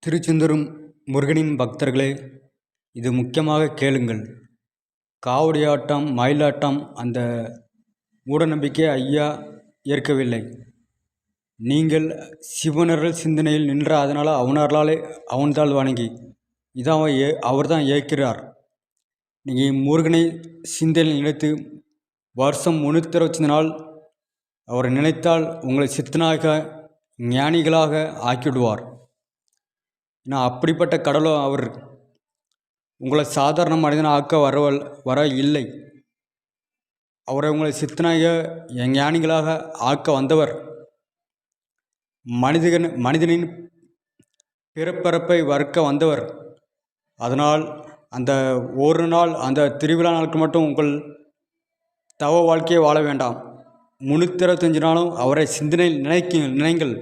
திருச்செந்தூரும் முருகனின் பக்தர்களே, இது முக்கியமாக கேளுங்கள். காவடியாட்டம், மயிலாட்டம் அந்த மூடநம்பிக்கை ஐயா ஏற்கவில்லை. நீங்கள் சிவனர்கள் சிந்தனையில் நின்ற அதனால் அவனர்களாலே அவன்தாள் வணங்கி இதான் அவர்தான் ஏற்கிறார். நீங்கள் முருகனை சிந்தையில் நினைத்து வருஷம் 365 நாள் அவரை நினைத்தால் உங்களை சித்தனாக ஞானிகளாக ஆக்கிவிடுவார். ஏன்னா அப்படிப்பட்ட கடவுளோ அவர். உங்களை சாதாரண மனிதனை ஆக்க வர இல்லை. அவரை உங்களை சித்தனாக ஞானிகளாக ஆக்க வந்தவர். மனிதனின் பிறப்பறப்பை வறுக்க வந்தவர். அதனால் அந்த ஒரு நாள் அந்த திருவிழா நாளுக்கு மட்டும் உங்கள் தவ வாழ்க்கையை வாழ வேண்டாம். 365 நாளும் அவரை சிந்தனையில் நினைங்கள்.